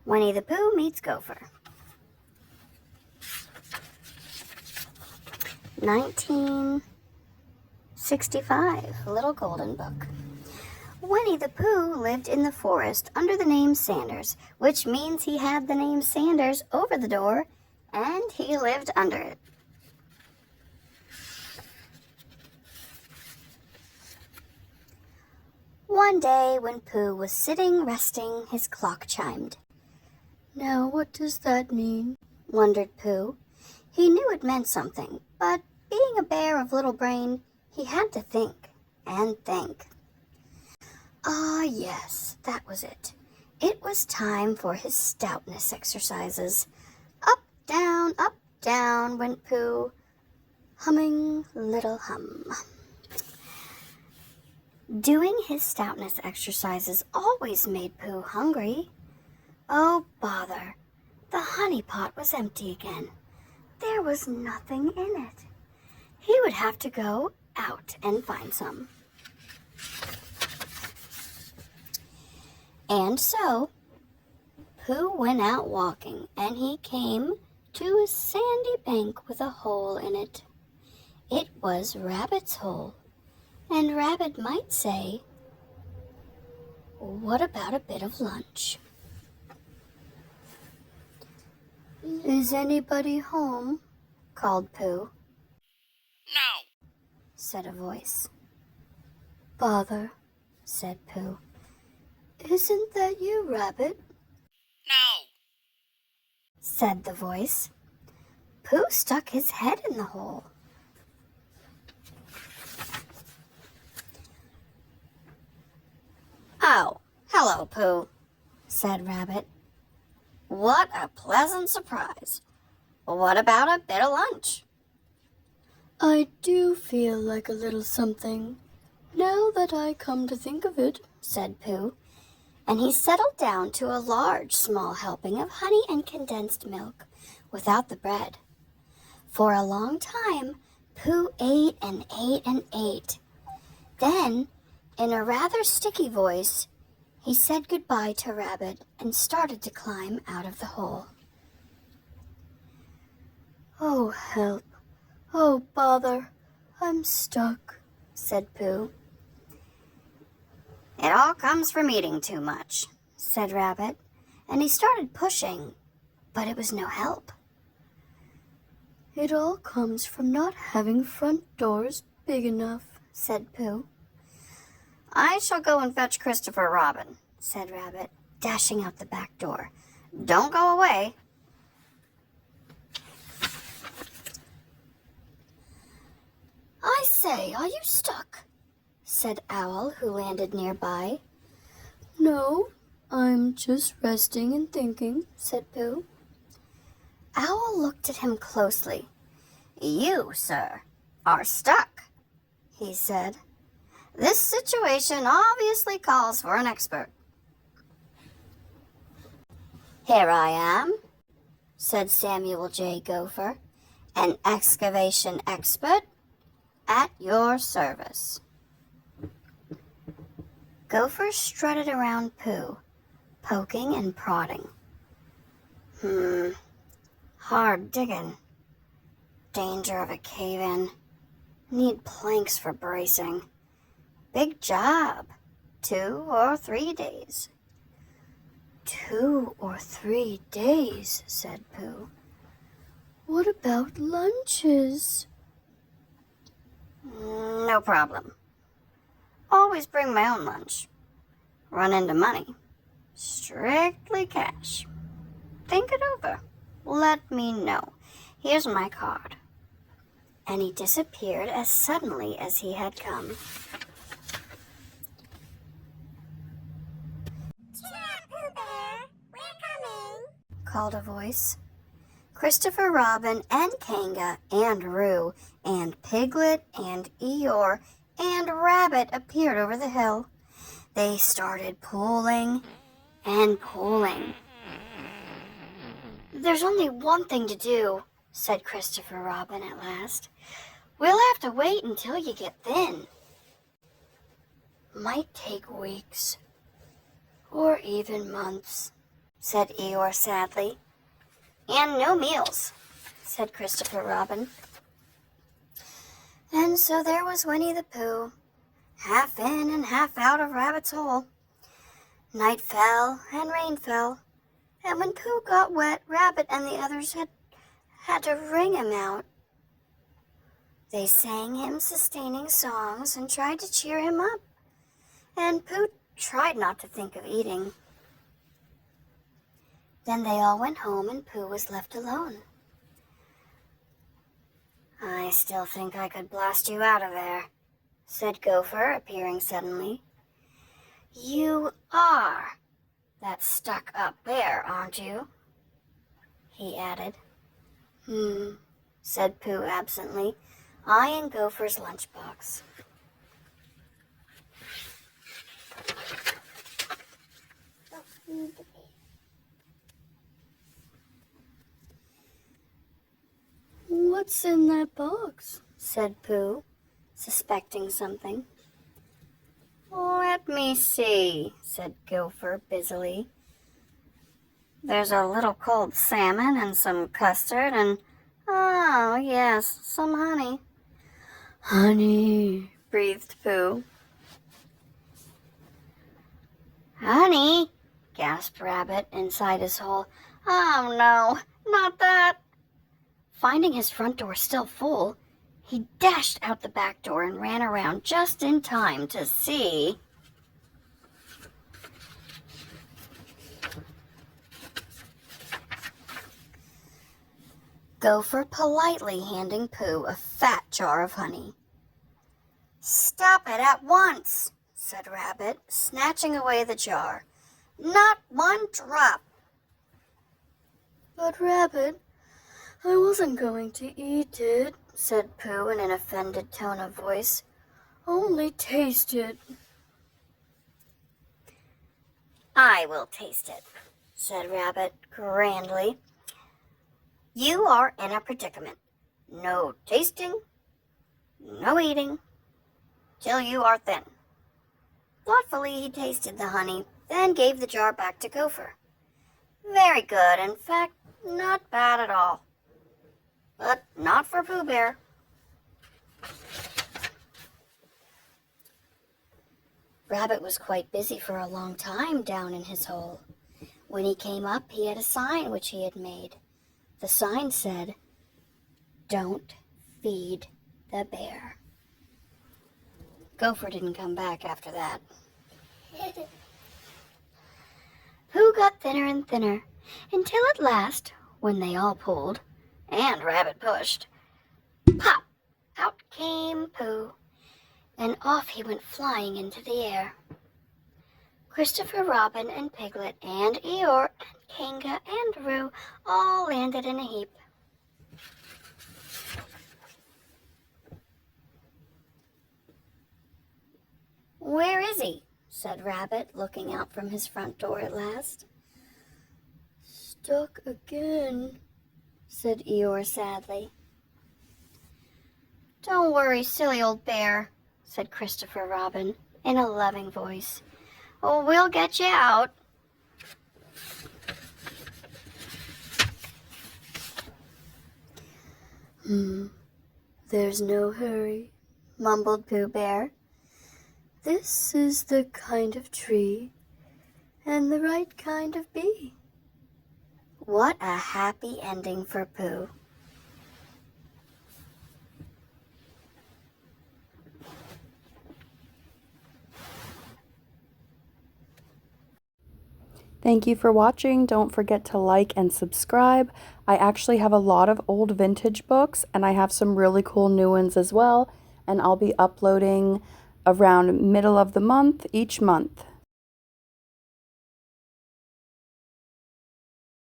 Winnie the Pooh meets Gopher. 1965, Little Golden Book. Winnie the Pooh lived in the forest under the name Sanders, which means he had the name Sanders over the door, and he lived under it. One day, when Pooh was sitting resting, his clock chimed. "Now what does that mean?" wondered Pooh. He knew it meant something, but being a bear of little brain, he had to think and think. Ah, yes, that was it. It was time for his stoutness exercises. Up, down went Pooh, humming little hum. Doing his stoutness exercises always made Pooh hungry. Oh, bother. The honey pot was empty again. There was nothing in it. He would have to go out and find some. And so, Pooh went out walking, and he came to a sandy bank with a hole in it. It was Rabbit's hole, and Rabbit might say, "What about a bit of lunch?" "Is anybody home?" called Pooh. "No," said a voice. "Bother," said Pooh. "Isn't that you, Rabbit?" "No," said the voice. Pooh stuck his head in the hole. "Oh, hello, Pooh," said Rabbit. "What a pleasant surprise. What about a bit of lunch?" "I do feel like a little something, now that I come to think of it," said Pooh, and he settled down to a large small helping of honey and condensed milk, without the bread. For a long time, Pooh ate and ate and ate. Then, in a rather sticky voice, he said goodbye to Rabbit and started to climb out of the hole. "Oh, help. Oh, bother. I'm stuck," said Pooh. "It all comes from eating too much," said Rabbit, and he started pushing, but it was no help. "It all comes from not having front doors big enough," said Pooh. "I shall go and fetch Christopher Robin," said Rabbit, dashing out the back door. "Don't go away." "I say, are you stuck?" said Owl, who landed nearby. "No, I'm just resting and thinking," said Pooh. Owl looked at him closely. "You, sir, are stuck," he said. "This situation obviously calls for an expert." "Here I am," said Samuel J. Gopher, "an excavation expert at your service." Gopher strutted around Pooh, poking and prodding. Hard digging. Danger of a cave-in. Need planks for bracing. Big job. 2 or 3 days. 2 or 3 days, said Pooh. "What about lunches?" No problem. Always bring my own lunch. Run into money. Strictly cash. Think it over. Let me know. Here's my card." And he disappeared as suddenly as he had come. "Cheer up, Pooh Bear. We're coming," called a voice. Christopher Robin and Kanga and Roo and Piglet and Eeyore and Rabbit appeared over the hill. They started pulling and pulling. "There's only one thing to do," said Christopher Robin at last. "We'll have to wait until you get thin." "Might take weeks, or even months," said Eeyore sadly. And no meals, said Christopher Robin. And so there was Winnie the Pooh, half in and half out of Rabbit's hole. Night fell and rain fell, and when Pooh got wet, Rabbit and the others had to wring him out. They sang him sustaining songs and tried to cheer him up, and Pooh tried not to think of eating. Then they all went home and Pooh was left alone. I still think I could blast you out of there, said Gopher, appearing suddenly. You are that stuck-up bear, aren't you? He added. Said Pooh absently, eyeing Gopher's lunchbox. What's in that box? Said Pooh, suspecting something. Let me see, said Gopher busily. There's a little cold salmon and some custard and, oh, yes, some honey. Honey, Breathed Pooh. Honey, gasped Rabbit inside his hole. Oh, no, not that. Finding his front door still full, he dashed out the back door and ran around just in time to see... Gopher politely handing Pooh a fat jar of honey. Stop it at once, said Rabbit, snatching away the jar. Not one drop. but Rabbit, I wasn't going to eat it, said Pooh in an offended tone of voice. only taste it. I will taste it, said Rabbit grandly. You are in a predicament. No tasting, no eating, till you are thin. Thoughtfully he tasted the honey, then gave the jar back to Gopher. Very good, in fact, not bad at all. But not for Pooh Bear. Rabbit was quite busy for a long time down in his hole. When he came up, he had a sign which he had made. The sign said, "Don't feed the bear." Gopher didn't come back after that. Pooh got thinner and thinner, until at last, when they all pulled, and Rabbit pushed, pop! Out came Pooh, and off he went flying into the air. Christopher Robin and Piglet and Eeyore and Kanga and Roo all landed in a heap. Where is he? Said Rabbit, looking out from his front door at last. Stuck again, said Eeyore sadly. Don't worry, silly old bear, said Christopher Robin in a loving voice. Oh, we'll get you out. There's no hurry, Mumbled Pooh Bear. this is the kind of tree and the right kind of bee. What a happy ending for Pooh. Thank you for watching. Don't forget to like and subscribe. I actually have a lot of old vintage books and I have some really cool new ones as well. And I'll be uploading around middle of the month each month.